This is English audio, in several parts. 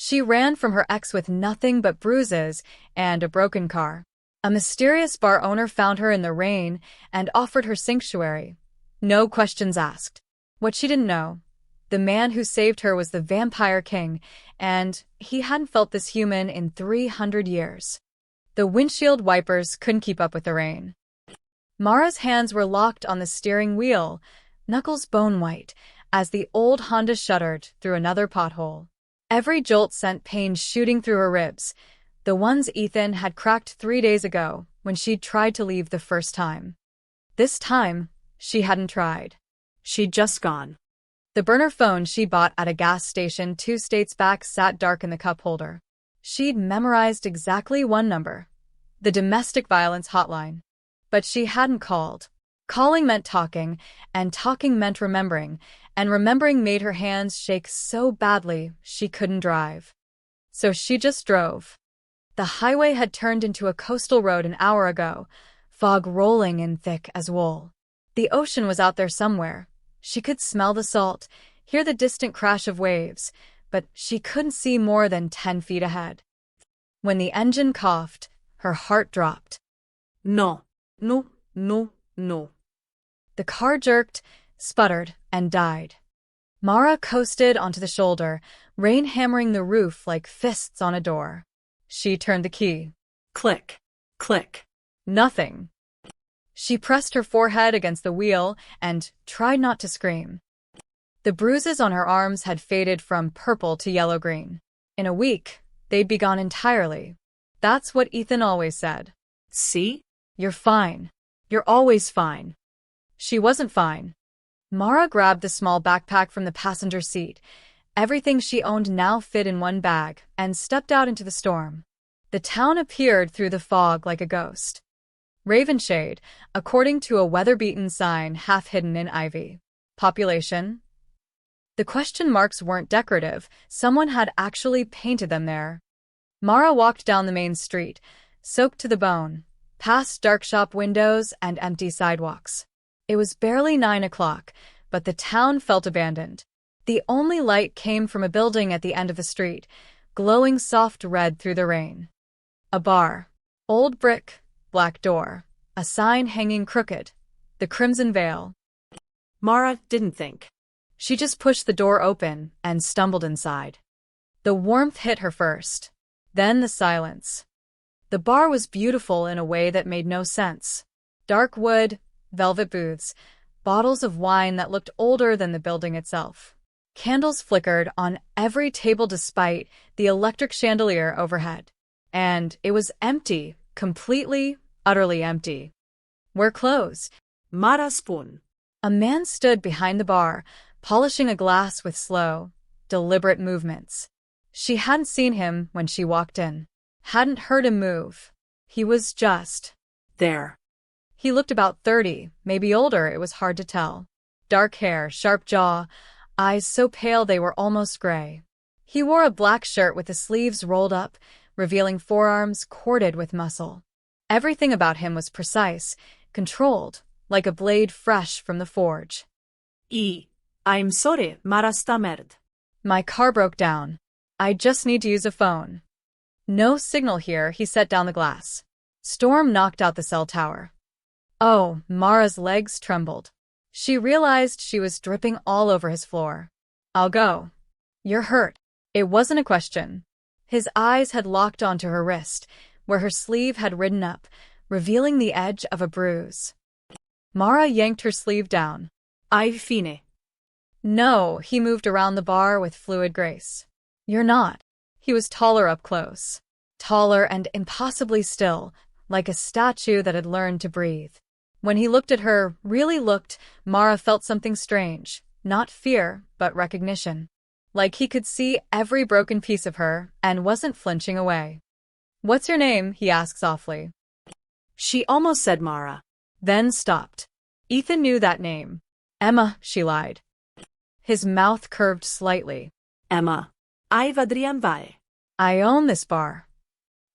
She ran from her ex with nothing but bruises and a broken car. A mysterious bar owner found her in the rain and offered her sanctuary. No questions asked. What she didn't know, the man who saved her was the Vampire King, and he hadn't felt this human in 300 years. The windshield wipers couldn't keep up with the rain. Mara's hands were locked on the steering wheel, knuckles bone-white, as the old Honda shuddered through another pothole. Every jolt sent pain shooting through her ribs, the ones Ethan had cracked 3 days ago when she'd tried to leave the first time. This time, she hadn't tried. She'd just gone. The burner phone she bought at a gas station 2 states back sat dark in the cup holder. She'd memorized exactly one number, the domestic violence hotline. But she hadn't called. Calling meant talking, and talking meant remembering, and remembering made her hands shake so badly she couldn't drive. So she just drove. The highway had turned into a coastal road an hour ago, fog rolling in thick as wool. The ocean was out there somewhere. She could smell the salt, hear the distant crash of waves, but she couldn't see more than 10 feet ahead. When the engine coughed, her heart dropped. No, no, no, no. The car jerked, sputtered, and died. Mara coasted onto the shoulder, rain hammering the roof like fists on a door. She turned the key. Click, click. Nothing. She pressed her forehead against the wheel and tried not to scream. The bruises on her arms had faded from purple to yellow-green. In a week, they'd be gone entirely. That's what Ethan always said. See? You're fine. You're always fine. She wasn't fine. Mara grabbed the small backpack from the passenger seat. Everything she owned now fit in one bag, and stepped out into the storm. The town appeared through the fog like a ghost. Ravenshade, according to a weather-beaten sign half hidden in ivy. Population? The question marks weren't decorative. Someone had actually painted them there. Mara walked down the main street, soaked to the bone, past dark shop windows and empty sidewalks. It was barely 9 o'clock, but the town felt abandoned. The only light came from a building at the end of the street, glowing soft red through the rain. A bar. Old brick, black door. A sign hanging crooked. The Crimson Veil. Mara didn't think. She just pushed the door open and stumbled inside. The warmth hit her first. Then the silence. The bar was beautiful in a way that made no sense. Dark wood, velvet booths, bottles of wine that looked older than the building itself. Candles flickered on every table despite the electric chandelier overhead. And it was empty, completely, utterly empty. We're closed. Mara spoon. A man stood behind the bar, polishing a glass with slow, deliberate movements. She hadn't seen him when she walked in. Hadn't heard him move. He was just there. He looked about 30, maybe older, it was hard to tell. Dark hair, sharp jaw, eyes so pale they were almost gray. He wore a black shirt with the sleeves rolled up, revealing forearms corded with muscle. Everything about him was precise, controlled, like a blade fresh from the forge. I'm sorry, Mara stammered. My car broke down. I just need to use a phone. No signal here, he set down the glass. Storm knocked out the cell tower. Oh, Mara's legs trembled. She realized she was dripping all over his floor. I'll go. You're hurt. It wasn't a question. His eyes had locked onto her wrist, where her sleeve had ridden up, revealing the edge of a bruise. Mara yanked her sleeve down. I've fine. No, he moved around the bar with fluid grace. You're not. He was taller up close. Taller and impossibly still, like a statue that had learned to breathe. When he looked at her, really looked, Mara felt something strange. Not fear, but recognition. Like he could see every broken piece of her and wasn't flinching away. What's your name? He asked softly. She almost said Mara, then stopped. Ethan knew that name. Emma, she lied. His mouth curved slightly. Emma. I've Adrian Vae. I own this bar.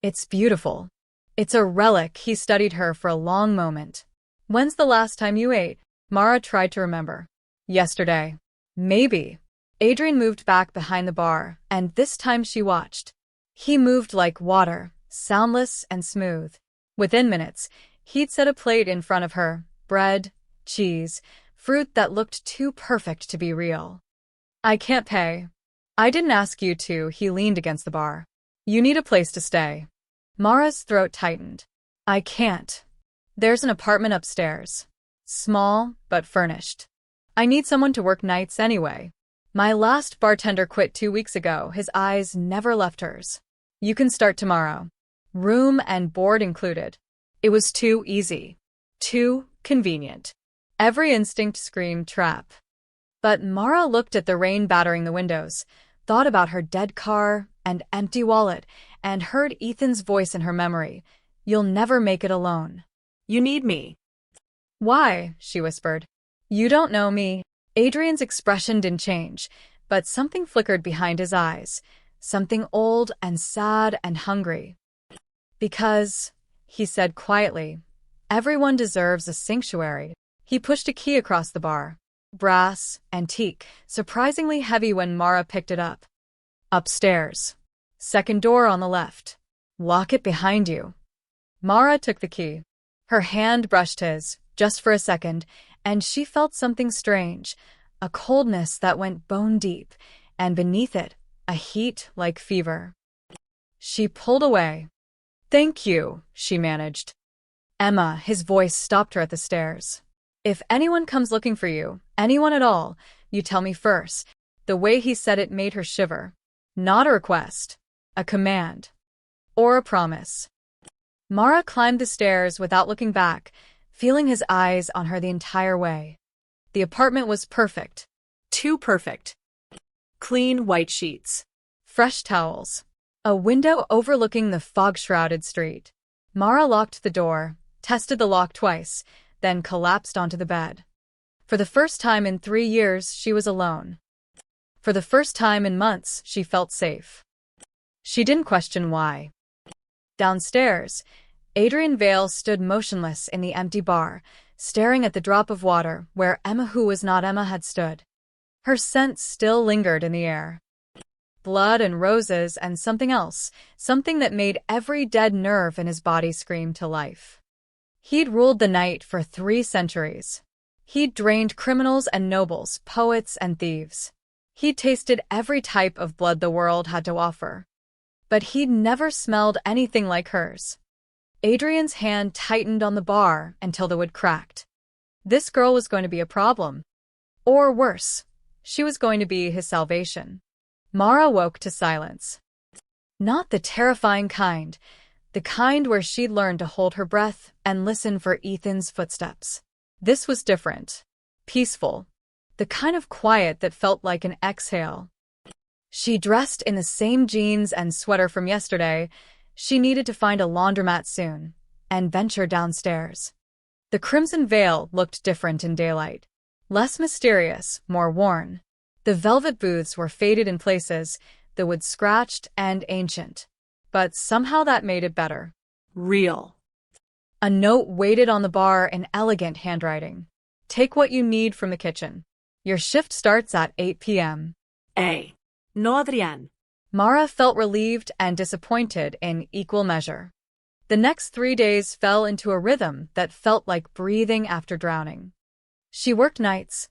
It's beautiful. It's a relic. He studied her for a long moment. When's the last time you ate? Mara tried to remember. Yesterday. Maybe. Adrian moved back behind the bar, and this time she watched. He moved like water, soundless and smooth. Within minutes, he'd set a plate in front of her, bread, cheese, fruit that looked too perfect to be real. I can't pay. I didn't ask you to, he leaned against the bar. You need a place to stay. Mara's throat tightened. I can't. There's an apartment upstairs. Small, but furnished. I need someone to work nights anyway. My last bartender quit 2 weeks ago. His eyes never left hers. You can start tomorrow. Room and board included. It was too easy. Too convenient. Every instinct screamed trap. But Mara looked at the rain battering the windows, thought about her dead car and empty wallet, and heard Ethan's voice in her memory. You'll never make it alone. You need me. Why? She whispered. You don't know me. Adrian's expression didn't change, but something flickered behind his eyes, something old and sad and hungry. Because, he said quietly, everyone deserves a sanctuary. He pushed a key across the bar. Brass, antique, surprisingly heavy when Mara picked it up. Upstairs. Second door on the left. Lock it behind you. Mara took the key. Her hand brushed his, just for a second, and she felt something strange, a coldness that went bone deep, and beneath it, a heat like fever. She pulled away. Thank you, she managed. Emma, his voice stopped her at the stairs. If anyone comes looking for you, anyone at all, you tell me first. The way he said it made her shiver. Not a request. A command. Or a promise. Mara climbed the stairs without looking back, feeling his eyes on her the entire way. The apartment was perfect. Too perfect. Clean white sheets. Fresh towels. A window overlooking the fog-shrouded street. Mara locked the door, tested the lock twice, then collapsed onto the bed. For the first time in 3 years, she was alone. For the first time in months, she felt safe. She didn't question why. Downstairs, Adrian Vale stood motionless in the empty bar, staring at the drop of water where Emma, who was not Emma, had stood. Her scent still lingered in the air. Blood and roses and something else, something that made every dead nerve in his body scream to life. He'd ruled the night for 3 centuries. He'd drained criminals and nobles, poets and thieves. He'd tasted every type of blood the world had to offer. But he'd never smelled anything like hers. Adrian's hand tightened on the bar until the wood cracked. This girl was going to be a problem. Or worse, she was going to be his salvation. Mara woke to silence. Not the terrifying kind, the kind where she'd learned to hold her breath and listen for Ethan's footsteps. This was different. Peaceful. The kind of quiet that felt like an exhale. She dressed in the same jeans and sweater from yesterday. She needed to find a laundromat soon, and venture downstairs. The crimson veil looked different in daylight. Less mysterious, more worn. The velvet booths were faded in places, the wood scratched and ancient. But somehow that made it better. Real. A note waited on the bar in elegant handwriting. Take what you need from the kitchen. Your shift starts at 8 p.m. No, Adrian. Mara felt relieved and disappointed in equal measure. The next 3 days fell into a rhythm that felt like breathing after drowning. She worked nights,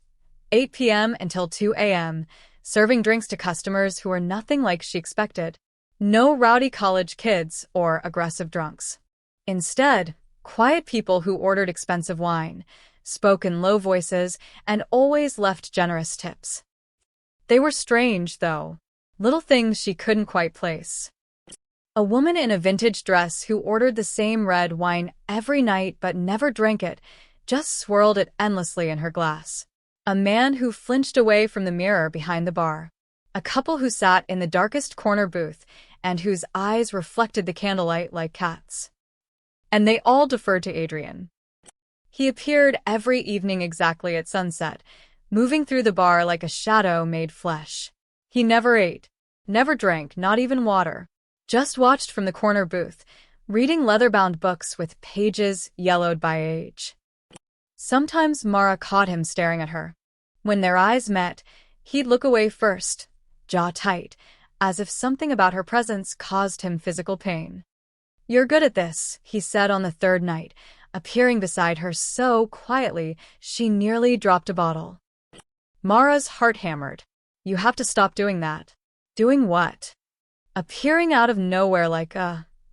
8 p.m. until 2 a.m., serving drinks to customers who were nothing like she expected. No rowdy college kids or aggressive drunks. Instead, quiet people who ordered expensive wine, spoke in low voices, and always left generous tips. They were strange, though. Little things she couldn't quite place. A woman in a vintage dress who ordered the same red wine every night but never drank it, just swirled it endlessly in her glass. A man who flinched away from the mirror behind the bar. A couple who sat in the darkest corner booth and whose eyes reflected the candlelight like cats. And they all deferred to Adrian. He appeared every evening exactly at sunset, moving through the bar like a shadow made flesh. He never ate, never drank, not even water. Just watched from the corner booth, reading leather-bound books with pages yellowed by age. Sometimes Mara caught him staring at her. When their eyes met, He'd look away first, jaw tight, as if something about her presence caused him physical pain. "You're good at this," he said on the third night, appearing beside her so quietly she nearly dropped a bottle. Mara's heart hammered. "You have to stop doing that." "Doing what?" Appearing out of nowhere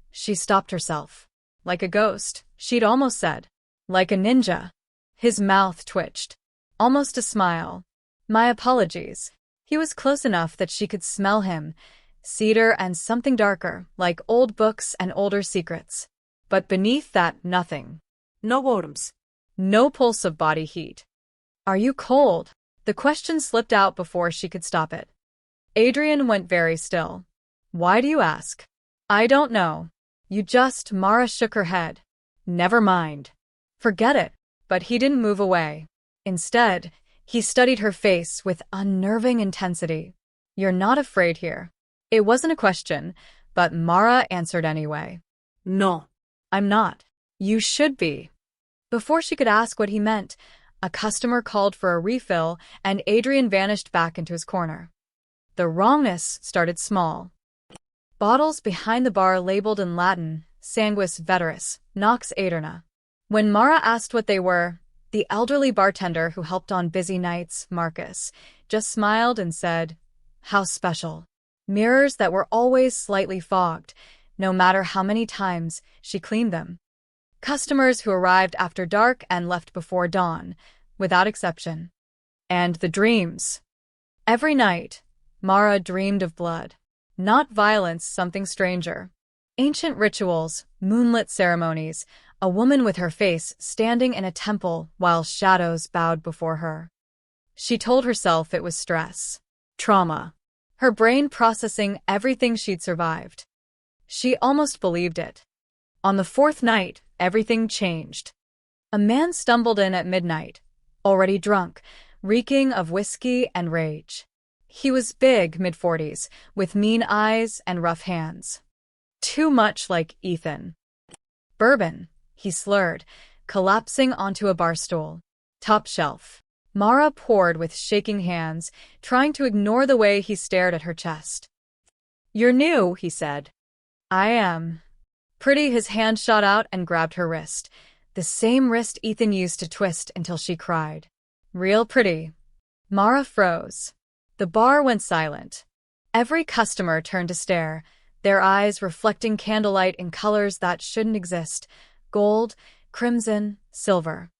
she stopped herself. Like a ghost, she'd almost said. Like a ninja. His mouth twitched. Almost a smile. "My apologies." He was close enough that she could smell him, cedar and something darker, like old books and older secrets. But beneath that, nothing. No worms. No pulse of body heat. "Are you cold?" The question slipped out before she could stop it. Adrian went very still. "Why do you ask?" "I don't know. Mara shook her head. "Never mind." "Forget it." But he didn't move away. Instead, he studied her face with unnerving intensity. "You're not afraid here." It wasn't a question, but Mara answered anyway. No. "I'm not." "You should be." Before she could ask what he meant, a customer called for a refill and Adrian vanished back into his corner. The wrongness started small. Bottles behind the bar labeled in Latin, Sanguis Veteris, Nox Aeterna. When Mara asked what they were, the elderly bartender who helped on busy nights, Marcus, just smiled and said, "How special." Mirrors that were always slightly fogged, no matter how many times she cleaned them. Customers who arrived after dark and left before dawn, without exception. And the dreams. Every night, Mara dreamed of blood. Not violence, something stranger. Ancient rituals, moonlit ceremonies, a woman with her face standing in a temple while shadows bowed before her. She told herself it was stress. Trauma. Her brain processing everything she'd survived. She almost believed it. On the fourth night, everything changed. A man stumbled in at midnight, already drunk, reeking of whiskey and rage. He was big, mid-40s, with mean eyes and rough hands. Too much like Ethan. "Bourbon," he slurred, collapsing onto a bar stool. "Top shelf." Mara poured with shaking hands, trying to ignore the way he stared at her chest. "You're new," he said. "I am." Pretty, his hand shot out and grabbed her wrist. The same wrist Ethan used to twist until she cried. "Real pretty." Mara froze. The bar went silent. Every customer turned to stare, their eyes reflecting candlelight in colors that shouldn't exist. Gold, crimson, silver.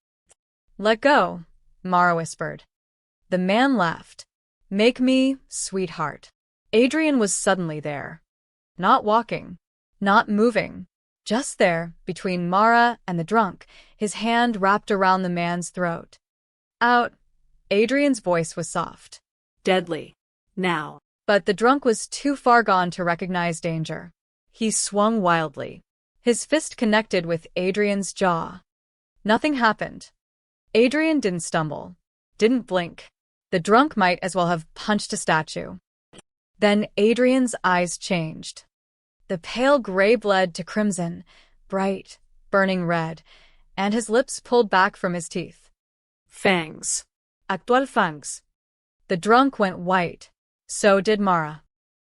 "Let go," Mara whispered. The man laughed. "Make me, sweetheart." Adrian was suddenly there. Not walking. Not moving. Just there, between Mara and the drunk, his hand wrapped around the man's throat. "Out." Adrian's voice was soft. Deadly. Now. But the drunk was too far gone to recognize danger. He swung wildly. His fist connected with Adrian's jaw. Nothing happened. Adrian didn't stumble. Didn't blink. The drunk might as well have punched a statue. Then Adrian's eyes changed. The pale gray bled to crimson, bright, burning red, and his lips pulled back from his teeth. Fangs. Actual fangs. The drunk went white. So did Mara.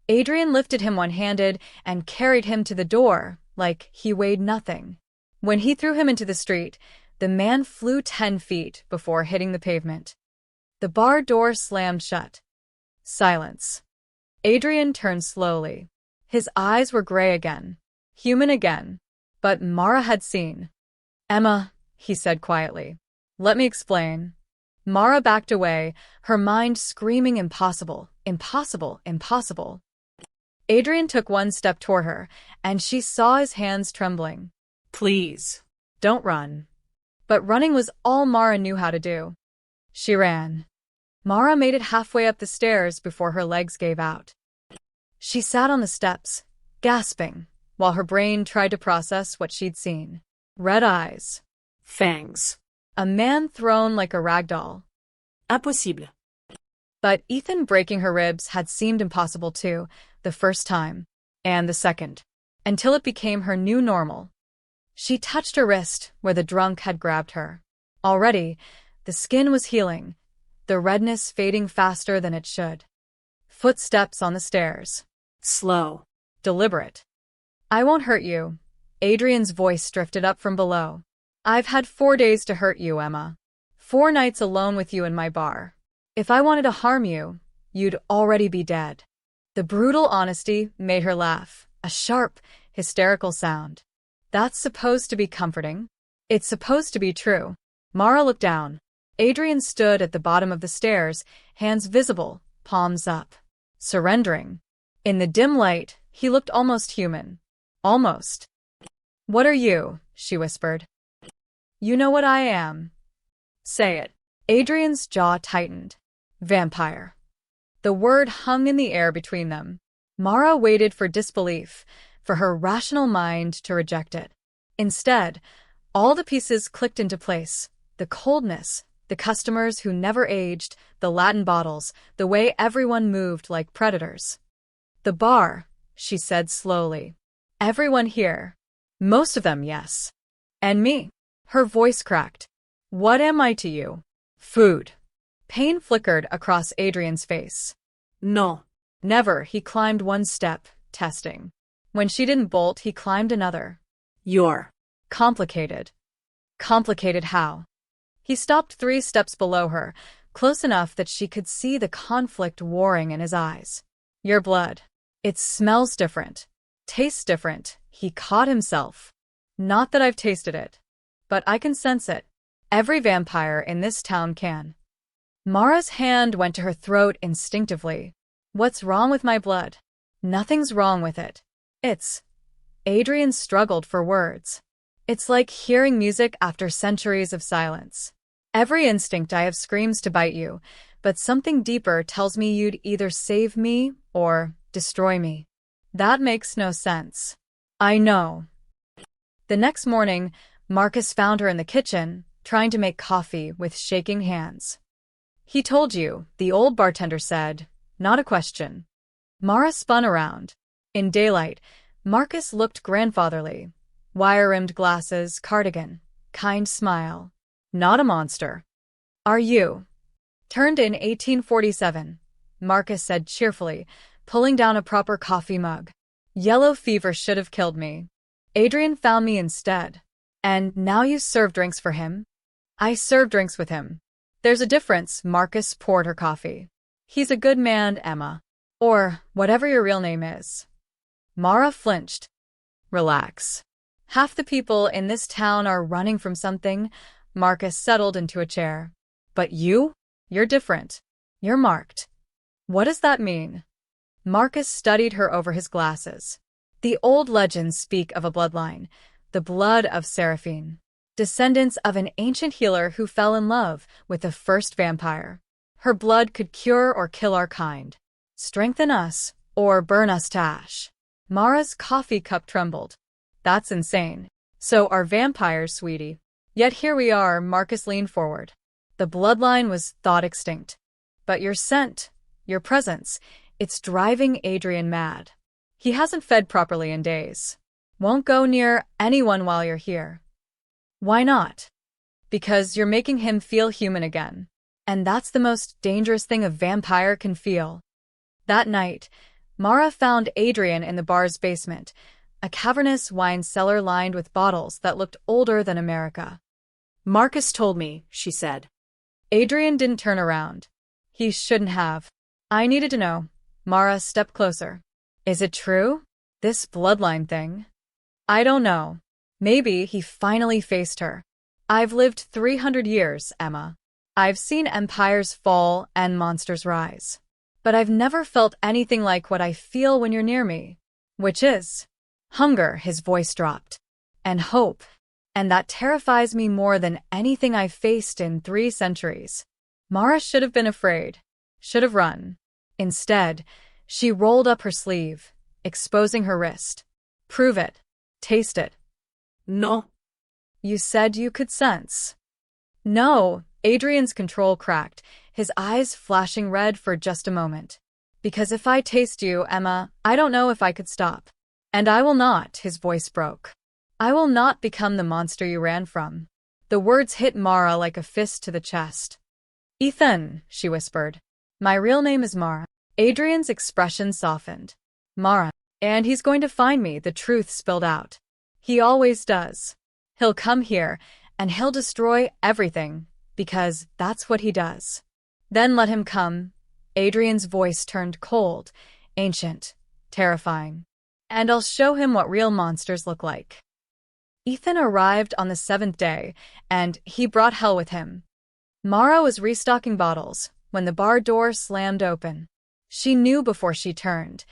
Adrian lifted him one-handed and carried him to the door like he weighed nothing. When he threw him into the street, the man flew 10 feet before hitting the pavement. The bar door slammed shut. Silence. Adrian turned slowly. His eyes were gray again. Human again. But Mara had seen. "Emma," he said quietly. "Let me explain." Mara backed away, her mind screaming impossible, impossible, impossible. Adrian took one step toward her, and she saw his hands trembling. "Please. Don't run." But running was all Mara knew how to do. She ran. Mara made it halfway up the stairs before her legs gave out. She sat on the steps, gasping, while her brain tried to process what she'd seen. Red eyes. Fangs. A man thrown like a rag doll. Impossible. But Ethan breaking her ribs had seemed impossible too, the first time, and the second, until it became her new normal. She touched her wrist where the drunk had grabbed her. Already, the skin was healing, the redness fading faster than it should. Footsteps on the stairs. Slow. Deliberate. I won't hurt you. Adrian's voice drifted up from below. I've had 4 days to hurt you, Emma. 4 nights alone with you in my bar. If I wanted to harm you, you'd already be dead. The brutal honesty made her laugh, a sharp, hysterical sound. That's supposed to be comforting. It's supposed to be true. Mara looked down. Adrian stood at the bottom of the stairs, hands visible, palms up. Surrendering. In the dim light, he looked almost human. Almost. What are you? She whispered. You know what I am. Say it. Adrian's jaw tightened. Vampire. The word hung in the air between them. Mara waited for disbelief, for her rational mind to reject it. Instead, all the pieces clicked into place. The coldness, the customers who never aged, the Latin bottles, the way everyone moved like predators. The bar, she said slowly. Everyone here. Most of them, yes. And me. Her voice cracked. What am I to you? Food. Pain flickered across Adrian's face. No. Never. He climbed one step, testing. When she didn't bolt, he climbed another. You're complicated. Complicated how? He stopped 3 steps below her, close enough that she could see the conflict warring in his eyes. Your blood. It smells different. Tastes different. He caught himself. Not that I've tasted it. But I can sense it. Every vampire in this town can. Mara's hand went to her throat instinctively. What's wrong with my blood? Nothing's wrong with it. It's... Adrian struggled for words. It's like hearing music after centuries of silence. Every instinct I have screams to bite you, but something deeper tells me you'd either save me or destroy me. That makes no sense. I know. The next morning, Marcus found her in the kitchen, trying to make coffee with shaking hands. He told you, the old bartender said, not a question. Mara spun around. In daylight, Marcus looked grandfatherly. Wire-rimmed glasses, cardigan, kind smile. Not a monster. Are you? Turned in 1847, Marcus said cheerfully, pulling down a proper coffee mug. Yellow fever should have killed me. Adrian found me instead. And now you serve drinks for him? I serve drinks with him. There's a difference. Marcus poured her coffee. He's a good man, Emma. Or whatever your real name is. Mara flinched. Relax. Half the people in this town are running from something. Marcus settled into a chair. But you? You're different. You're marked. What does that mean? Marcus studied her over his glasses. The old legends speak of a bloodline, the blood of Seraphine, descendants of an ancient healer who fell in love with the first vampire. Her blood could cure or kill our kind, strengthen us, or burn us to ash. Mara's coffee cup trembled. That's insane. So are vampires, sweetie. Yet here we are. Marcus leaned forward. The bloodline was thought extinct. But your scent, your presence, it's driving Adrian mad. He hasn't fed properly in days. Won't go near anyone while you're here. Why not? Because you're making him feel human again. And that's the most dangerous thing a vampire can feel. That night, Mara found Adrian in the bar's basement, a cavernous wine cellar lined with bottles that looked older than America. Marcus told me, she said. Adrian didn't turn around. He shouldn't have. I needed to know. Mara stepped closer. Is it true? This bloodline thing? I don't know. Maybe he finally faced her. I've lived 300 years, Emma. I've seen empires fall and monsters rise. But I've never felt anything like what I feel when you're near me. Which is hunger. His voice dropped. And hope. And that terrifies me more than anything I've faced in 3 centuries. Mara should have been afraid. Should have run. Instead, she rolled up her sleeve, exposing her wrist. Prove it. Taste it. No. You said you could sense. No. Adrian's control cracked, his eyes flashing red for just a moment. Because if I taste you, Emma, I don't know if I could stop. And I will not, his voice broke. I will not become the monster you ran from. The words hit Mara like a fist to the chest. Ethan, she whispered. My real name is Mara. Adrian's expression softened. Mara. And he's going to find me, the truth spilled out. He always does. He'll come here, and he'll destroy everything, because that's what he does. Then let him come. Adrian's voice turned cold, ancient, terrifying. And I'll show him what real monsters look like. Ethan arrived on the 7th day, and he brought hell with him. Mara was restocking bottles when the bar door slammed open. She knew before she turned,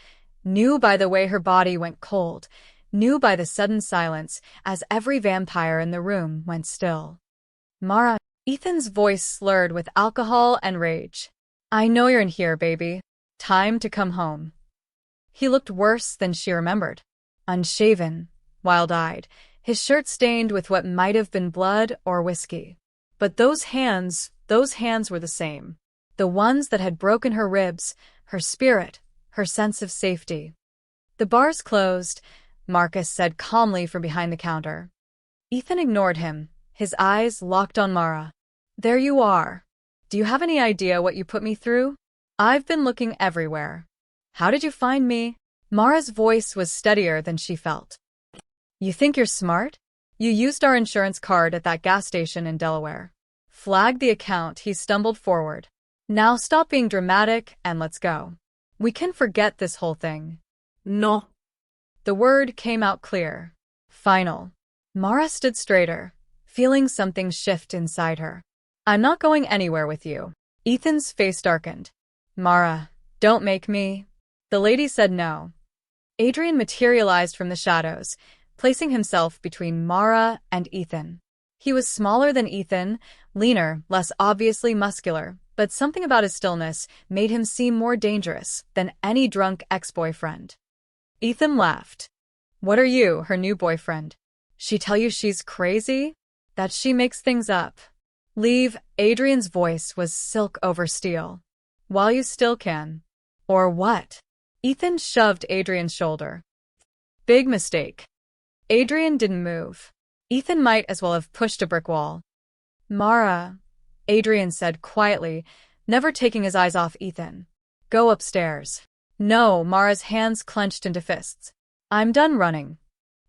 knew by the way her body went cold, knew by the sudden silence as every vampire in the room went still. Mara, Ethan's voice slurred with alcohol and rage. I know you're in here, baby. Time to come home. He looked worse than she remembered. Unshaven, wild-eyed, his shirt stained with what might have been blood or whiskey. But those hands were the same. The ones that had broken her ribs, her spirit, her sense of safety. The bar's closed, Marcus said calmly from behind the counter. Ethan ignored him, his eyes locked on Mara. There you are. Do you have any idea what you put me through? I've been looking everywhere. How did you find me? Mara's voice was steadier than she felt. You think you're smart? You used our insurance card at that gas station in Delaware. Flagged the account, he stumbled forward. Now stop being dramatic and let's go. We can forget this whole thing. No. The word came out clear. Final. Mara stood straighter, feeling something shift inside her. I'm not going anywhere with you. Ethan's face darkened. Mara, don't make me. The lady said no. Adrian materialized from the shadows, placing himself between Mara and Ethan. He was smaller than Ethan, leaner, less obviously muscular, but something about his stillness made him seem more dangerous than any drunk ex-boyfriend. Ethan laughed. What are you, her new boyfriend? She tell you she's crazy? That she makes things up? Leave. Adrian's voice was silk over steel. While you still can. Or what? Ethan shoved Adrian's shoulder. Big mistake. Adrian didn't move. Ethan might as well have pushed a brick wall. Mara, Adrian said quietly, never taking his eyes off Ethan. Go upstairs. No, Mara's hands clenched into fists. I'm done running.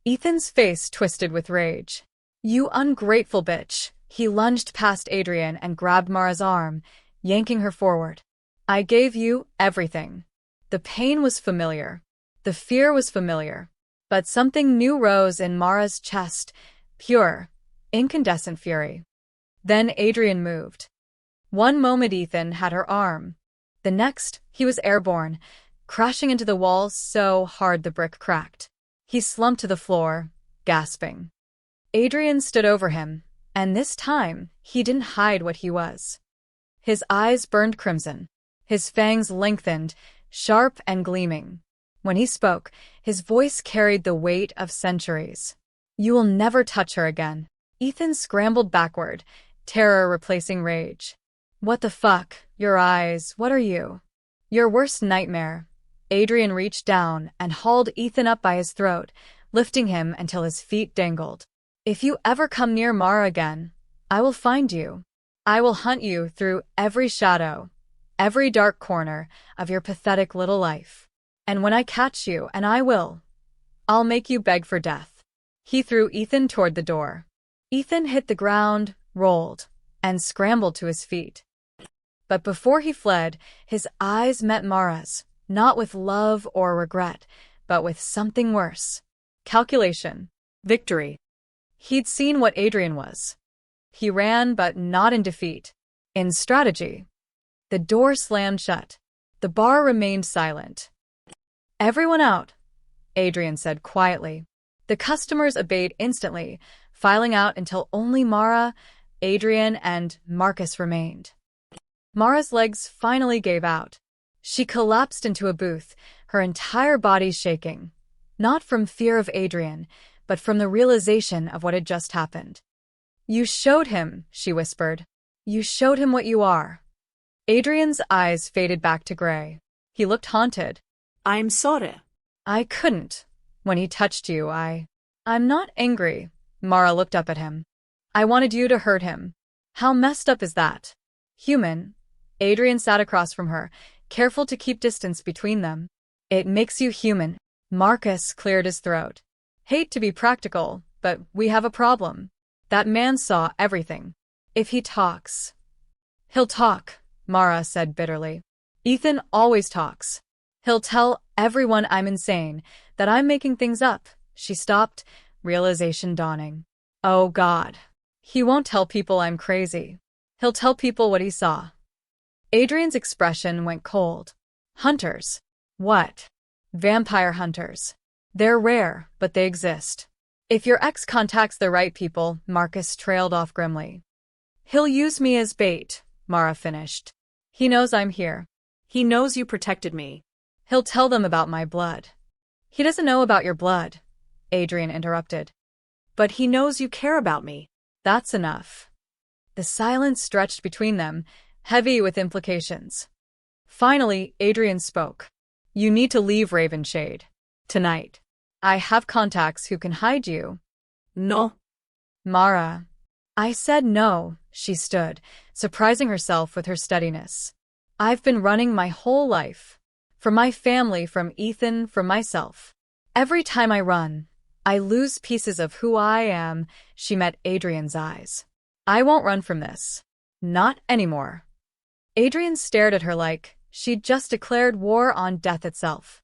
Ethan's face twisted with rage. You ungrateful bitch. He lunged past Adrian and grabbed Mara's arm, yanking her forward. I gave you everything. The pain was familiar. The fear was familiar. But something new rose in Mara's chest, pure, incandescent fury. Then Adrian moved. One moment Ethan had her arm. The next, he was airborne, crashing into the wall so hard the brick cracked. He slumped to the floor, gasping. Adrian stood over him, and this time he didn't hide what he was. His eyes burned crimson. His fangs lengthened, sharp and gleaming. When he spoke, his voice carried the weight of centuries. You will never touch her again. Ethan scrambled backward, terror replacing rage. What the fuck? Your eyes, what are you? Your worst nightmare. Adrian reached down and hauled Ethan up by his throat, lifting him until his feet dangled. If you ever come near Mara again, I will find you. I will hunt you through every shadow, every dark corner of your pathetic little life. And when I catch you, and I will, I'll make you beg for death. He threw Ethan toward the door. Ethan hit the ground, rolled, and scrambled to his feet. But before he fled, his eyes met Mara's, not with love or regret, but with something worse. Calculation. Victory. He'd seen what Adrian was. He ran, but not in defeat. In strategy. The door slammed shut. The bar remained silent. Everyone out, Adrian said quietly. The customers obeyed instantly, filing out until only Mara, Adrian, and Marcus remained. Mara's legs finally gave out. She collapsed into a booth, her entire body shaking. Not from fear of Adrian, but from the realization of what had just happened. You showed him, she whispered. You showed him what you are. Adrian's eyes faded back to gray. He looked haunted. I'm sorry. I couldn't. When he touched you, I'm not angry. Mara looked up at him. I wanted you to hurt him. How messed up is that? Human. Adrian sat across from her, careful to keep distance between them. It makes you human. Marcus cleared his throat. Hate to be practical, but we have a problem. That man saw everything. If he talks. He'll talk, Mara said bitterly. Ethan always talks. He'll tell everyone I'm insane, that I'm making things up. She stopped, realization dawning. Oh God. He won't tell people I'm crazy. He'll tell people what he saw. Adrian's expression went cold. Hunters. What? Vampire hunters. They're rare, but they exist. If your ex contacts the right people, Marcus trailed off grimly. He'll use me as bait, Mara finished. He knows I'm here. He knows you protected me. He'll tell them about my blood. He doesn't know about your blood, Adrian interrupted. But he knows you care about me. That's enough. The silence stretched between them, heavy with implications. Finally, Adrian spoke. You need to leave Ravenshade. Tonight. I have contacts who can hide you. No. Mara. I said no, she stood, surprising herself with her steadiness. I've been running my whole life. From my family, from Ethan, from myself. Every time I run, I lose pieces of who I am. She met Adrian's eyes. I won't run from this. Not anymore. Adrian stared at her like she'd just declared war on death itself.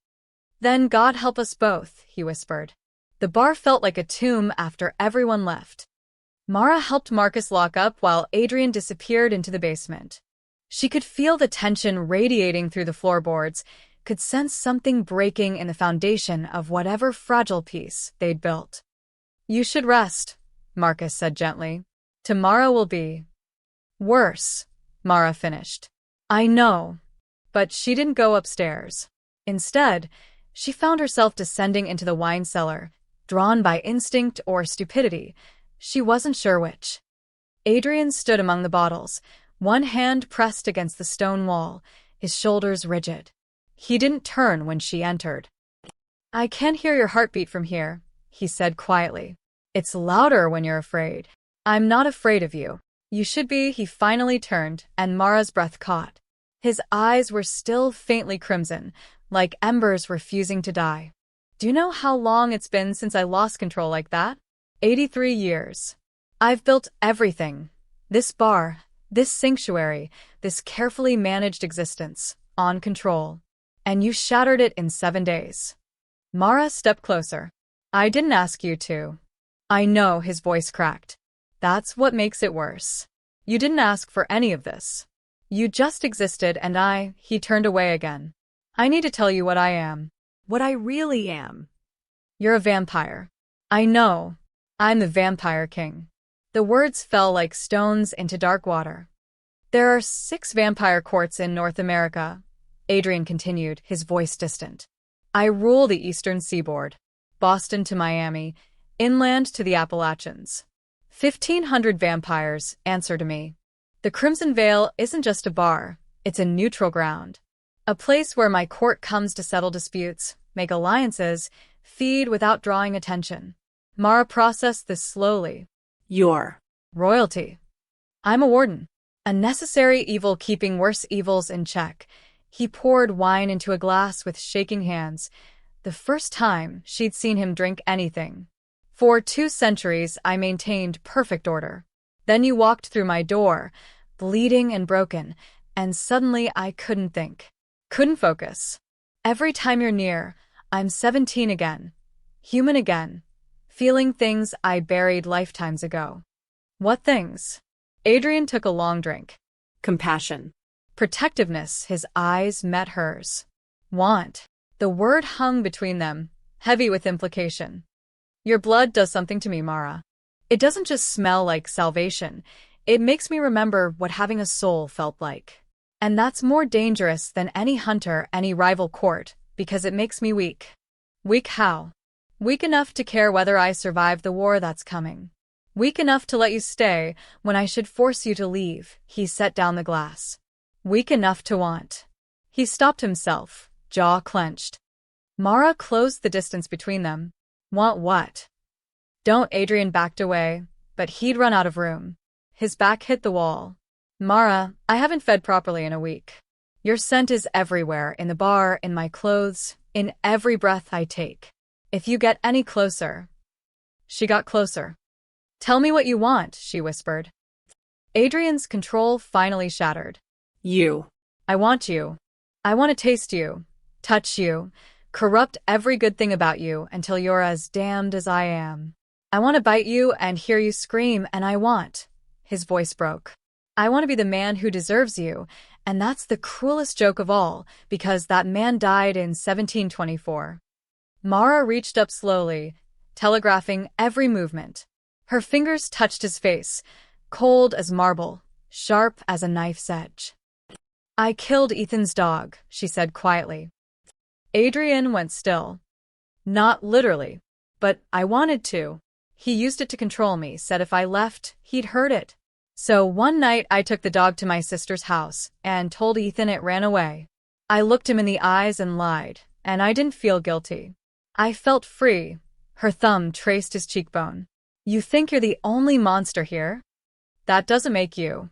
Then God help us both, he whispered. The bar felt like a tomb after everyone left. Mara helped Marcus lock up while Adrian disappeared into the basement. She could feel the tension radiating through the floorboards, could sense something breaking in the foundation of whatever fragile piece they'd built. You should rest, Marcus said gently. Tomorrow will be worse, Mara finished. I know. But she didn't go upstairs. Instead, she found herself descending into the wine cellar, drawn by instinct or stupidity. She wasn't sure which. Adrian stood among the bottles, one hand pressed against the stone wall, his shoulders rigid. He didn't turn when she entered. I can hear your heartbeat from here, he said quietly. It's louder when you're afraid. I'm not afraid of you. You should be. He finally turned, and Mara's breath caught. His eyes were still faintly crimson, like embers refusing to die. Do you know how long it's been since I lost control like that? 83 years. I've built everything. This bar, this sanctuary, this carefully managed existence, on control. And you shattered it in 7 days. Mara stepped closer. I didn't ask you to. I know, his voice cracked. That's what makes it worse. You didn't ask for any of this. You just existed and he turned away again. I need to tell you what I am. What I really am. You're a vampire. I know. I'm the vampire king. The words fell like stones into dark water. There are 6 vampire courts in North America, Adrian continued, his voice distant. I rule the eastern seaboard, Boston to Miami, inland to the Appalachians. 1,500 vampires answer to me. The Crimson Veil isn't just a bar, it's a neutral ground. A place where my court comes to settle disputes, make alliances, feed without drawing attention. Mara processed this slowly. You're royalty. I'm a warden. A necessary evil keeping worse evils in check. He poured wine into a glass with shaking hands, the first time she'd seen him drink anything. For 2 centuries I maintained perfect order. Then you walked through my door, bleeding and broken, and suddenly I couldn't think. Couldn't focus. Every time you're near, I'm 17 again. Human again. Feeling things I buried lifetimes ago. What things? Adrian took a long drink. Compassion. Protectiveness, his eyes met hers. Want. The word hung between them, heavy with implication. Your blood does something to me, Mara. It doesn't just smell like salvation. It makes me remember what having a soul felt like. And that's more dangerous than any hunter, any rival court, because it makes me weak. Weak how? Weak enough to care whether I survive the war that's coming. Weak enough to let you stay when I should force you to leave. He set down the glass. Weak enough to want. He stopped himself, jaw clenched. Mara closed the distance between them. Want what? Don't. Adrian backed away, but he'd run out of room. His back hit the wall. Mara, I haven't fed properly in a week. Your scent is everywhere, in the bar, in my clothes, in every breath I take. If you get any closer. She got closer. Tell me what you want, she whispered. Adrian's control finally shattered. You. I want you. I want to taste you, touch you, corrupt every good thing about you until you're as damned as I am. I want to bite you and hear you scream, and I want. His voice broke. I want to be the man who deserves you, and that's the cruelest joke of all, because that man died in 1724. Mara reached up slowly, telegraphing every movement. Her fingers touched his face, cold as marble, sharp as a knife's edge. I killed Ethan's dog, she said quietly. Adrian went still. Not literally, but I wanted to. He used it to control me, said if I left, he'd hurt it. So one night I took the dog to my sister's house and told Ethan it ran away. I looked him in the eyes and lied, and I didn't feel guilty. I felt free. Her thumb traced his cheekbone. You think you're the only monster here? That doesn't make you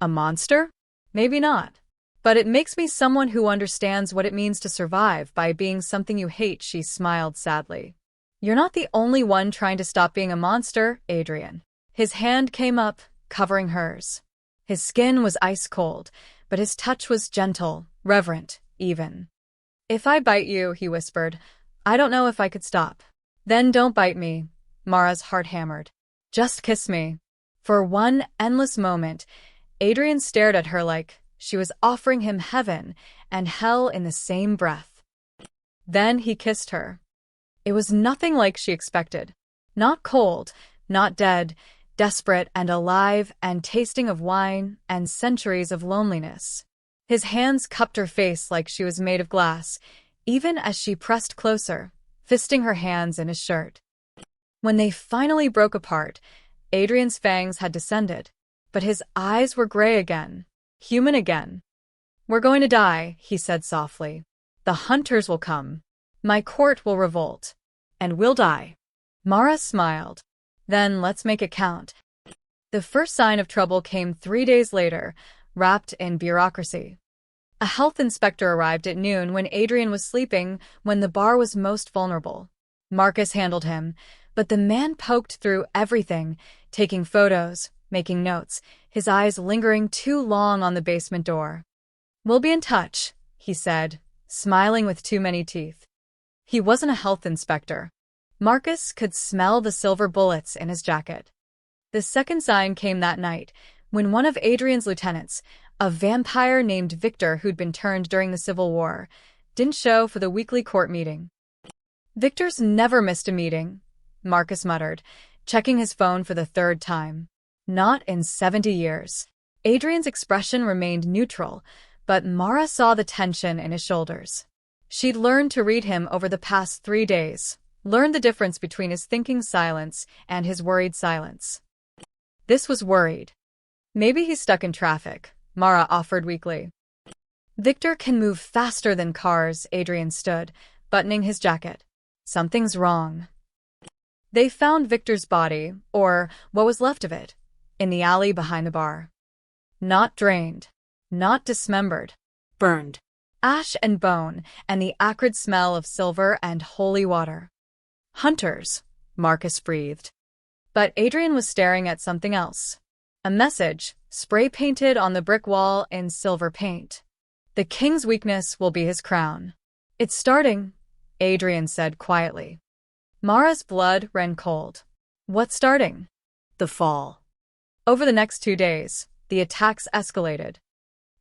a monster? Maybe not. But it makes me someone who understands what it means to survive by being something you hate, she smiled sadly. You're not the only one trying to stop being a monster, Adrian. His hand came up, covering hers. His skin was ice cold, but his touch was gentle, reverent, even. If I bite you, he whispered, I don't know if I could stop. Then don't bite me, Mara's heart hammered. Just kiss me. For one endless moment, Adrian stared at her like she was offering him heaven and hell in the same breath. Then he kissed her. It was nothing like she expected. Not cold, not dead, desperate and alive and tasting of wine and centuries of loneliness. His hands cupped her face like she was made of glass, even as she pressed closer, fisting her hands in his shirt. When they finally broke apart, Adrian's fangs had descended, but his eyes were gray again. Human again. We're going to die, he said softly. The hunters will come. My court will revolt. And we'll die. Mara smiled. Then let's make it count. The first sign of trouble came 3 days later, wrapped in bureaucracy. A health inspector arrived at noon when Adrian was sleeping, when the bar was most vulnerable. Marcus handled him, but the man poked through everything, taking photos, making notes, his eyes lingering too long on the basement door. We'll be in touch, he said, smiling with too many teeth. He wasn't a health inspector. Marcus could smell the silver bullets in his jacket. The second sign came that night, when one of Adrian's lieutenants, a vampire named Victor who'd been turned during the Civil War, didn't show for the weekly court meeting. Victor's never missed a meeting, Marcus muttered, checking his phone for the third time. Not in 70 years. Adrian's expression remained neutral, but Mara saw the tension in his shoulders. She'd learned to read him over the past 3 days, learned the difference between his thinking silence and his worried silence. This was worried. Maybe he's stuck in traffic, Mara offered weakly. Victor can move faster than cars, Adrian stood, buttoning his jacket. Something's wrong. They found Victor's body, or what was left of it, in the alley behind the bar. Not drained, not dismembered, burned. Ash and bone, and the acrid smell of silver and holy water. Hunters, Marcus breathed. But Adrian was staring at something else. A message, spray-painted on the brick wall in silver paint. The king's weakness will be his crown. It's starting, Adrian said quietly. Mara's blood ran cold. What's starting? The fall. Over the next 2 days, the attacks escalated.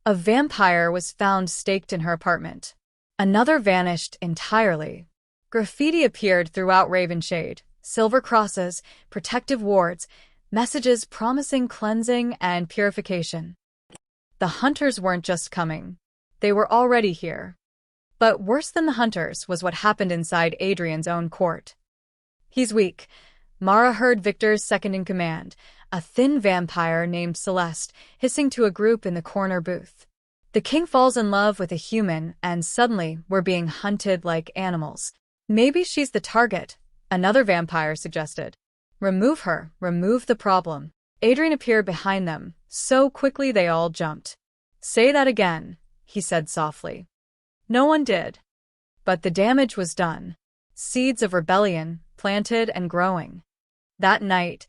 A vampire was found staked in her apartment. Another vanished entirely. Graffiti appeared throughout Ravenshade, silver crosses, protective wards, messages promising cleansing and purification. The hunters weren't just coming. They were already here. But worse than the hunters was what happened inside Adrian's own court. He's weak. Mara heard Victor's second-in-command, a thin vampire named Celeste, hissing to a group in the corner booth. The king falls in love with a human, and suddenly we're being hunted like animals. Maybe she's the target, another vampire suggested. Remove her, remove the problem. Adrian appeared behind them, so quickly they all jumped. "Say that again," he said softly. No one did. But the damage was done. Seeds of rebellion, planted and growing. That night,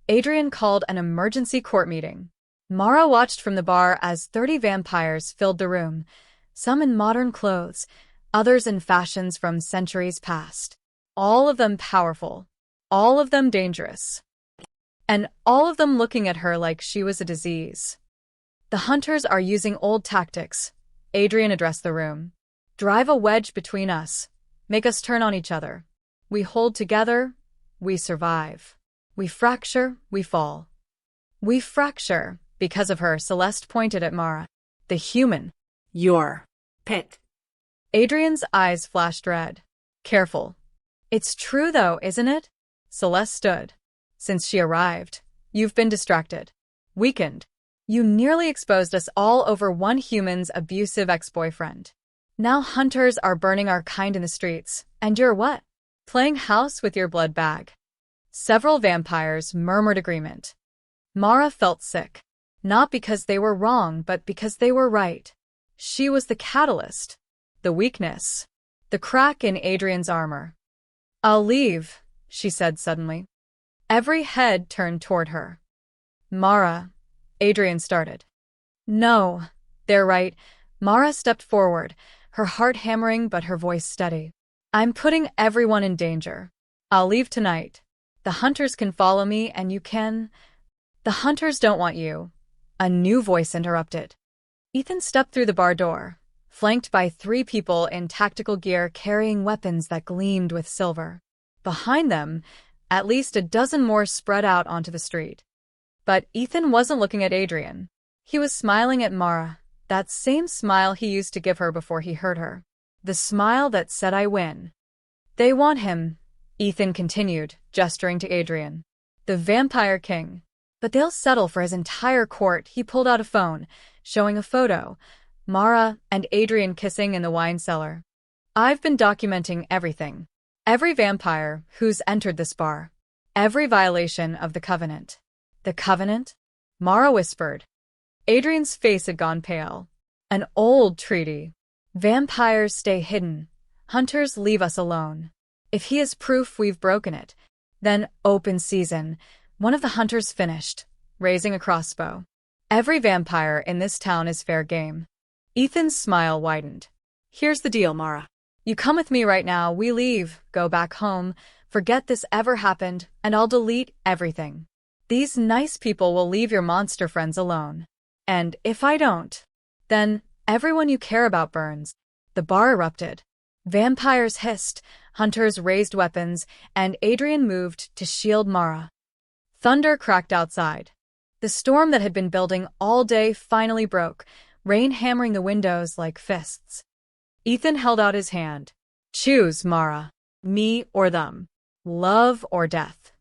Adrian called an emergency court meeting. Mara watched from the bar as 30 vampires filled the room, some in modern clothes, others in fashions from centuries past. All of them powerful, all of them dangerous, and all of them looking at her like she was a disease. "The hunters are using old tactics," Adrian addressed the room. "Drive a wedge between us, make us turn on each other. We hold together, we survive. We fracture, we fall." "We fracture." Because of her, Celeste pointed at Mara. "The human." Your pit. Adrian's eyes flashed red. "Careful." "It's true though, isn't it?" Celeste stood. "Since she arrived, you've been distracted. Weakened. You nearly exposed us all over one human's abusive ex-boyfriend. Now hunters are burning our kind in the streets, and you're what? Playing house with your blood bag." Several vampires murmured agreement. Mara felt sick. Not because they were wrong, but because they were right. She was the catalyst. The weakness. The crack in Adrian's armor. "I'll leave," she said suddenly. Every head turned toward her. "Mara," Adrian started. "No, they're right." Mara stepped forward, her heart hammering but her voice steady. "I'm putting everyone in danger. I'll leave tonight. The hunters can follow me and you can—" "The hunters don't want you," a new voice interrupted. Ethan stepped through the bar door, flanked by 3 people in tactical gear carrying weapons that gleamed with silver. Behind them, at least a dozen more spread out onto the street. But Ethan wasn't looking at Adrian. He was smiling at Mara, that same smile he used to give her before he hurt her. The smile that said, "I win." "They want him," Ethan continued, gesturing to Adrian. "The Vampire King. But they'll settle for his entire court." He pulled out a phone, showing a photo, Mara and Adrian kissing in the wine cellar. "I've been documenting everything. Every vampire who's entered this bar. Every violation of the Covenant." "The Covenant?" Mara whispered. Adrian's face had gone pale. "An old treaty. Vampires stay hidden. Hunters leave us alone. If he is proof we've broken it, then open season." One of the hunters finished, raising a crossbow. "Every vampire in this town is fair game." Ethan's smile widened. "Here's the deal, Mara. You come with me right now, we leave, go back home, forget this ever happened, and I'll delete everything. These nice people will leave your monster friends alone. And if I don't, then everyone you care about burns." The bar erupted. Vampires hissed, hunters raised weapons, and Adrian moved to shield Mara. Thunder cracked outside. The storm that had been building all day finally broke, rain hammering the windows like fists. Ethan held out his hand. "Choose, Mara. Me or them. Love or death."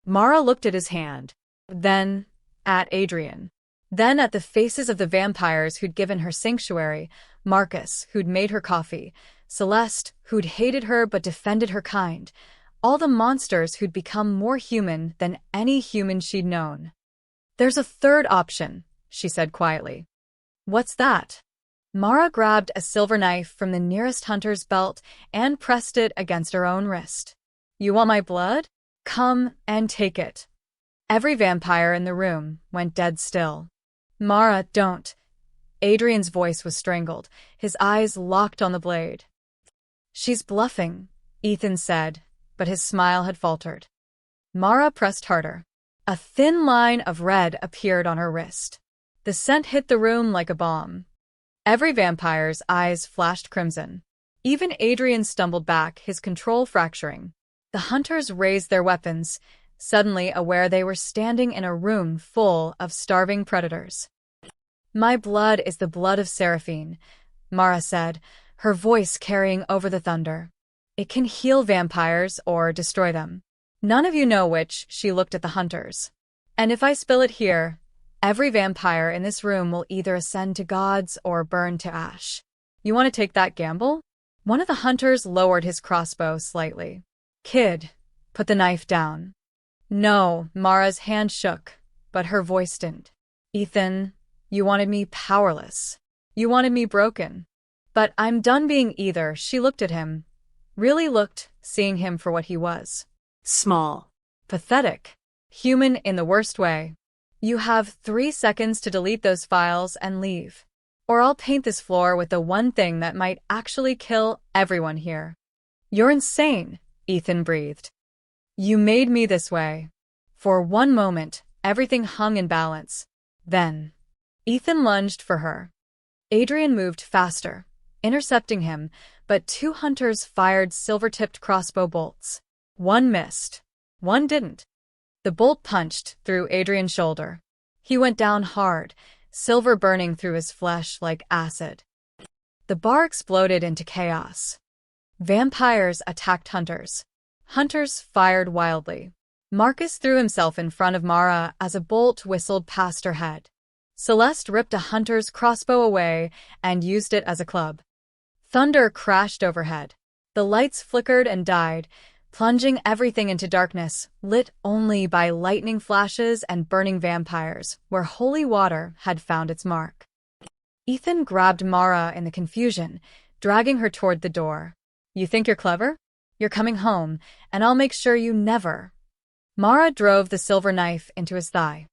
Mara looked at his hand, then at Adrian, then at the faces of the vampires who'd given her sanctuary, Marcus, who'd made her coffee, Celeste, who'd hated her but defended her kind, all the monsters who'd become more human than any human she'd known. "There's a third option," she said quietly. "What's that?" Mara grabbed a silver knife from the nearest hunter's belt and pressed it against her own wrist. "You want my blood? Come and take it." Every vampire in the room went dead still. "Mara, don't." Adrian's voice was strangled, his eyes locked on the blade. "She's bluffing," Ethan said, but his smile had faltered. Mara pressed harder. A thin line of red appeared on her wrist. The scent hit the room like a bomb. Every vampire's eyes flashed crimson. Even Adrian stumbled back, his control fracturing. The hunters raised their weapons, suddenly aware they were standing in a room full of starving predators. "My blood is the blood of Seraphine," Mara said, her voice carrying over the thunder. "It can heal vampires or destroy them. None of you know which." She looked at the hunters. "And if I spill it here, every vampire in this room will either ascend to gods or burn to ash. You want to take that gamble?" One of the hunters lowered his crossbow slightly. "Kid, put the knife down." "No," Mara's hand shook. but her voice didn't. Ethan, you wanted me powerless. You wanted me broken. But I'm done being either. She looked at him. Really looked, seeing him for what he was. Small. Pathetic. Human in the worst way. You have 3 seconds to delete those files and leave. Or I'll paint this floor with the one thing that might actually kill everyone here. You're insane, Ethan breathed. You made me this way. For one moment, everything hung in balance. Then, Ethan lunged for her. Adrian moved faster, intercepting him, but 2 hunters fired silver-tipped crossbow bolts. One missed. One didn't. The bolt punched through Adrian's shoulder. He went down hard, silver burning through his flesh like acid. The bar exploded into chaos. Vampires attacked hunters. Hunters fired wildly. Marcus threw himself in front of Mara as a bolt whistled past her head. Celeste ripped a hunter's crossbow away and used it as a club. Thunder crashed overhead. The lights flickered and died, plunging everything into darkness, lit only by lightning flashes and burning vampires, where holy water had found its mark. Ethan grabbed Mara in the confusion, dragging her toward the door. You think you're clever? You're coming home, and I'll make sure you never. Mara drove the silver knife into his thigh.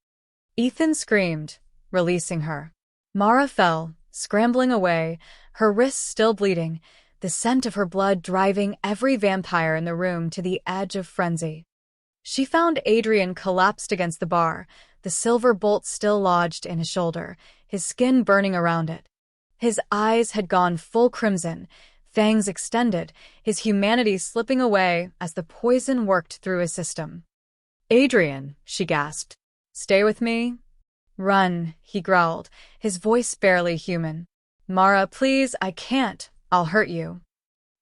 Ethan screamed, releasing her. Mara fell, scrambling away, her wrists still bleeding, the scent of her blood driving every vampire in the room to the edge of frenzy. She found Adrian collapsed against the bar, the silver bolt still lodged in his shoulder, his skin burning around it. His eyes had gone full crimson, fangs extended, his humanity slipping away as the poison worked through his system. Adrian, she gasped. Stay with me? Run, he growled, his voice barely human. Mara, please, I can't. I'll hurt you.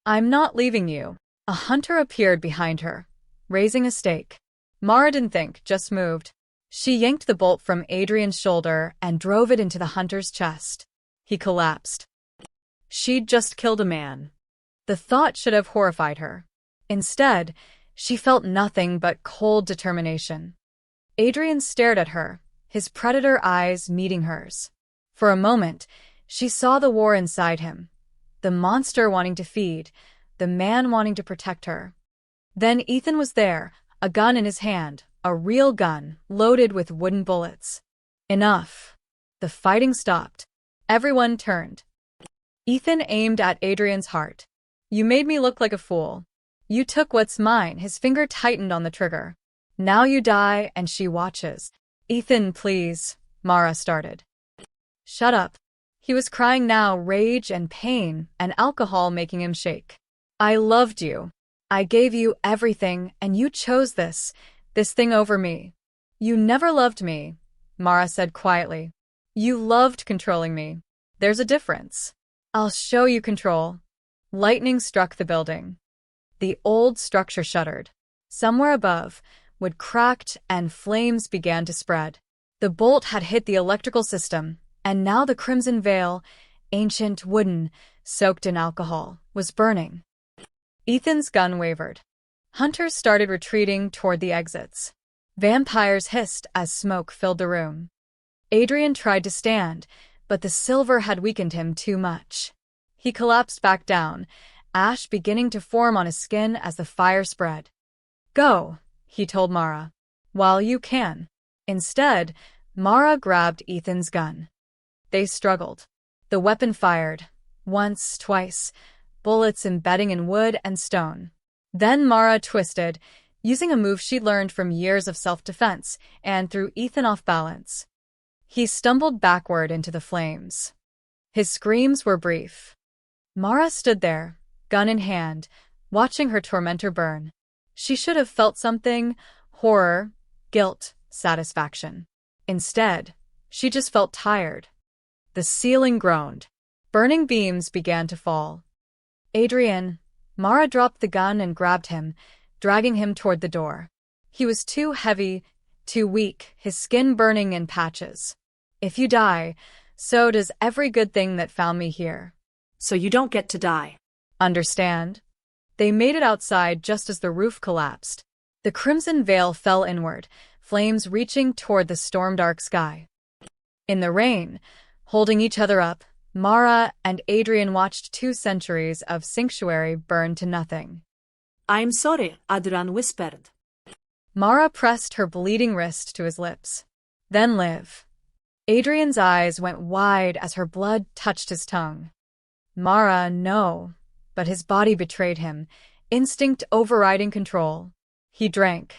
I'm not leaving you. A hunter appeared behind her, raising a stake. Mara didn't think, just moved. She yanked the bolt from Adrian's shoulder and drove it into the hunter's chest. He collapsed. She'd just killed a man. The thought should have horrified her. Instead, she felt nothing but cold determination. Adrian stared at her, his predator eyes meeting hers. For a moment, she saw the war inside him. The monster wanting to feed, the man wanting to protect her. Then Ethan was there, a gun in his hand, a real gun, loaded with wooden bullets. Enough. The fighting stopped. Everyone turned. Ethan aimed at Adrian's heart. You made me look like a fool. You took what's mine. His finger tightened on the trigger. Now you die and she watches. Ethan, please, Mara started. Shut up. He was crying now, rage and pain, and alcohol making him shake. I loved you. I gave you everything, and you chose this thing over me. You never loved me, Mara said quietly. You loved controlling me. There's a difference. I'll show you control. Lightning struck the building. The old structure shuddered. Somewhere above, wood cracked and flames began to spread. The bolt had hit the electrical system, and now the crimson veil, ancient wooden, soaked in alcohol, was burning. Ethan's gun wavered. Hunters started retreating toward the exits. Vampires hissed as smoke filled the room. Adrian tried to stand, but the silver had weakened him too much. He collapsed back down, ash beginning to form on his skin as the fire spread. Go, he told Mara, while you can. Instead, Mara grabbed Ethan's gun. They struggled. The weapon fired. Once, twice, bullets embedding in wood and stone. Then Mara twisted, using a move she'd learned from years of self-defense, and threw Ethan off balance. He stumbled backward into the flames. His screams were brief. Mara stood there, gun in hand, watching her tormentor burn. She should have felt something, horror, guilt, satisfaction. Instead, she just felt tired. The ceiling groaned. Burning beams began to fall. Adrian, Mara dropped the gun and grabbed him, dragging him toward the door. He was too heavy, too weak, his skin burning in patches. If you die, so does every good thing that found me here. So you don't get to die. Understand? They made it outside just as the roof collapsed. The crimson veil fell inward, flames reaching toward the storm-dark sky. In the rain, holding each other up, Mara and Adrian watched 2 centuries of sanctuary burn to nothing. I'm sorry, Adrian whispered. Mara pressed her bleeding wrist to his lips. Then live. Adrian's eyes went wide as her blood touched his tongue. Mara, no. But his body betrayed him, instinct overriding control. He drank.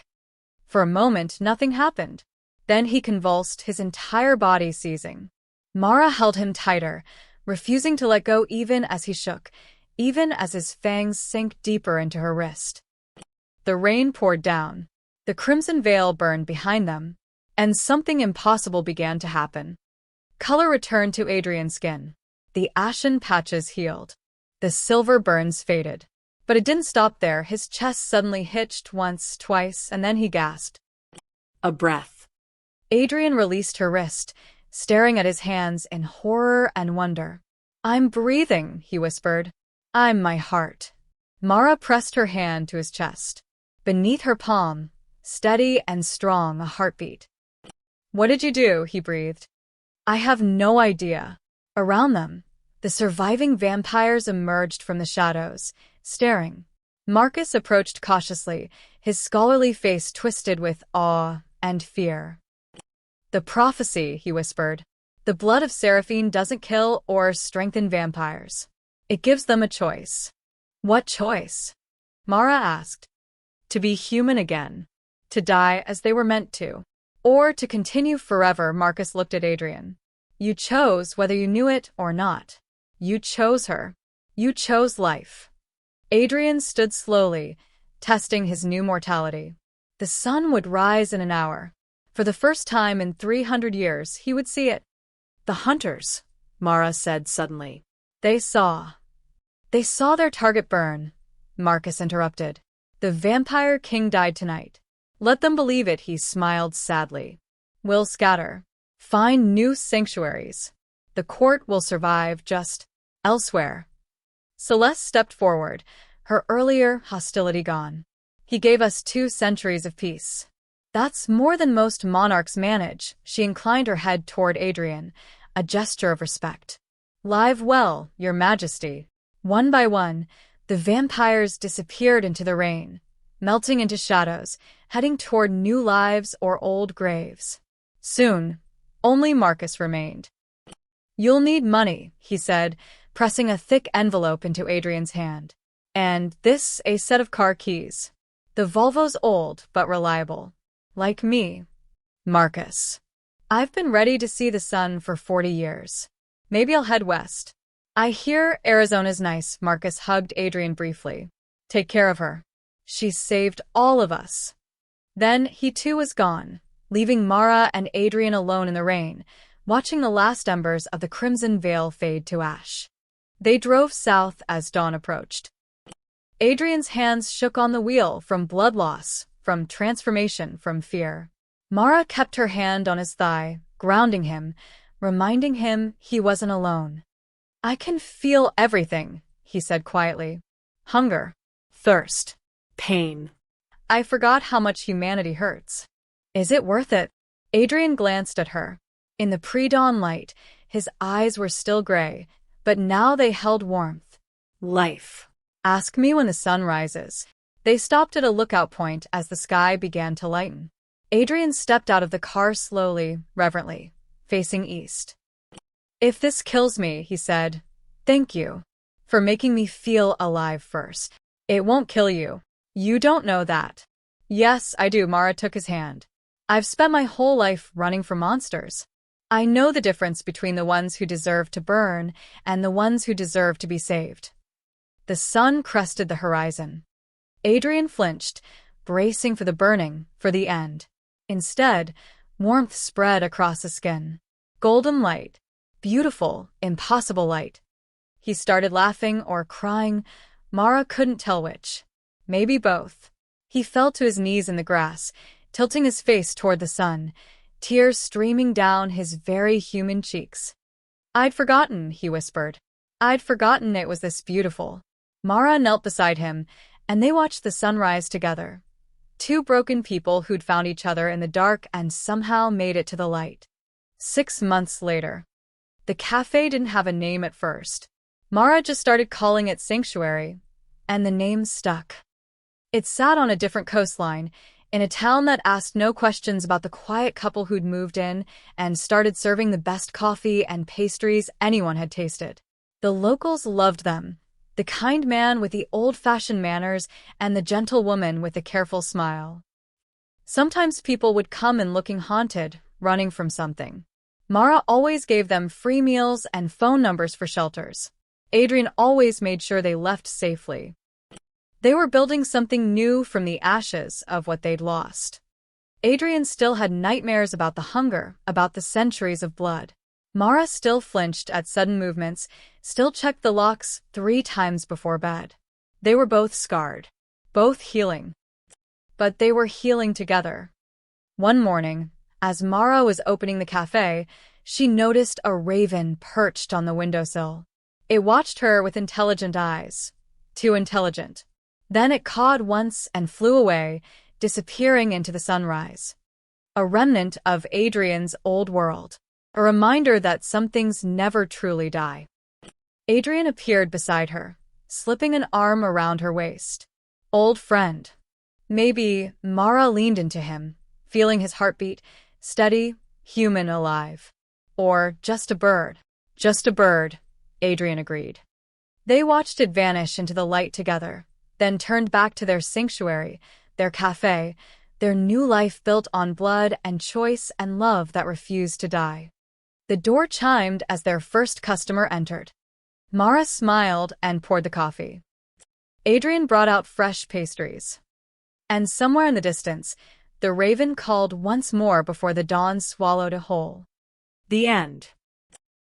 For a moment, nothing happened. Then he convulsed, his entire body seizing. Mara held him tighter, refusing to let go even as he shook, even as his fangs sank deeper into her wrist. The rain poured down. The crimson veil burned behind them, and something impossible began to happen. Color returned to Adrian's skin. The ashen patches healed. The silver burns faded. But it didn't stop there. His chest suddenly hitched once, twice, and then he gasped. A breath. Adrian released her wrist, staring at his hands in horror and wonder. I'm breathing, he whispered. I'm my heart. Mara pressed her hand to his chest. Beneath her palm, steady and strong, a heartbeat. What did you do? He breathed. I have no idea. Around them, the surviving vampires emerged from the shadows, staring. Marcus approached cautiously, his scholarly face twisted with awe and fear. The prophecy, he whispered. The blood of Seraphine doesn't kill or strengthen vampires. It gives them a choice. What choice? Mara asked. To be human again. To die as they were meant to. Or to continue forever. Marcus looked at Adrian. You chose whether you knew it or not. You chose her. You chose life. Adrian stood slowly, testing his new mortality. The sun would rise in an hour. For the first time in 300 years, he would see it. The hunters, Mara said suddenly. They saw their target burn. Marcus interrupted. The vampire king died tonight. Let them believe it, he smiled sadly. We'll scatter. Find new sanctuaries. The court will survive just elsewhere. Celeste stepped forward, her earlier hostility gone. He gave us 2 centuries of peace. That's more than most monarchs manage. She inclined her head toward Adrian, a gesture of respect. Live well, your majesty. One by one, the vampires disappeared into the rain, melting into shadows, heading toward new lives or old graves. Soon, only Marcus remained. You'll need money, he said, pressing a thick envelope into Adrian's hand. And this, a set of car keys. The Volvo's old but reliable. Like me. Marcus. I've been ready to see the sun for 40 years. Maybe I'll head west. I hear Arizona's nice. Marcus hugged Adrian briefly. Take care of her. She's saved all of us. Then he too was gone, leaving Mara and Adrian alone in the rain, watching the last embers of the crimson veil fade to ash. They drove south as dawn approached. Adrian's hands shook on the wheel from blood loss, from transformation, from fear. Mara kept her hand on his thigh, grounding him, reminding him he wasn't alone. I can feel everything, he said quietly. Hunger, thirst, Pain. I forgot how much humanity hurts. Is it worth it? Adrian glanced at her. In the pre-dawn light, his eyes were still gray, but now they held warmth. Life. Ask me when the sun rises. They stopped at a lookout point as the sky began to lighten. Adrian stepped out of the car slowly, reverently, facing east. If this kills me, he said, thank you for making me feel alive first. It won't kill you. You don't know that. Yes, I do. Mara took his hand. I've spent my whole life running from monsters. I know the difference between the ones who deserve to burn and the ones who deserve to be saved. The sun crested the horizon. Adrian flinched, bracing for the burning, for the end. Instead, warmth spread across his skin. Golden light. Beautiful, impossible light. He started laughing or crying. Mara couldn't tell which. Maybe both. He fell to his knees in the grass, tilting his face toward the sun, tears streaming down his very human cheeks. I'd forgotten, he whispered. I'd forgotten it was this beautiful. Mara knelt beside him, and they watched the sunrise together. Two broken people who'd found each other in the dark and somehow made it to the light. 6 months later. The cafe didn't have a name at first. Mara just started calling it Sanctuary, and the name stuck. It sat on a different coastline, in a town that asked no questions about the quiet couple who'd moved in and started serving the best coffee and pastries anyone had tasted. The locals loved them, the kind man with the old-fashioned manners and the gentle woman with the careful smile. Sometimes people would come in looking haunted, running from something. Mara always gave them free meals and phone numbers for shelters. Adrian always made sure they left safely. They were building something new from the ashes of what they'd lost. Adrian still had nightmares about the hunger, about the centuries of blood. Mara still flinched at sudden movements, still checked the locks 3 times before bed. They were both scarred, both healing. But they were healing together. One morning, as Mara was opening the cafe, she noticed a raven perched on the windowsill. It watched her with intelligent eyes. Too intelligent. Then it cawed once and flew away, disappearing into the sunrise. A remnant of Adrian's old world. A reminder that some things never truly die. Adrian appeared beside her, slipping an arm around her waist. Old friend. Maybe. Mara leaned into him, feeling his heartbeat, steady, human, alive. Or just a bird. Just a bird, Adrian agreed. They watched it vanish into the light together, then turned back to their sanctuary, their cafe, their new life built on blood and choice and love that refused to die. The door chimed as their first customer entered. Mara smiled and poured the coffee. Adrian brought out fresh pastries. And somewhere in the distance, the raven called once more before the dawn swallowed it whole. The end.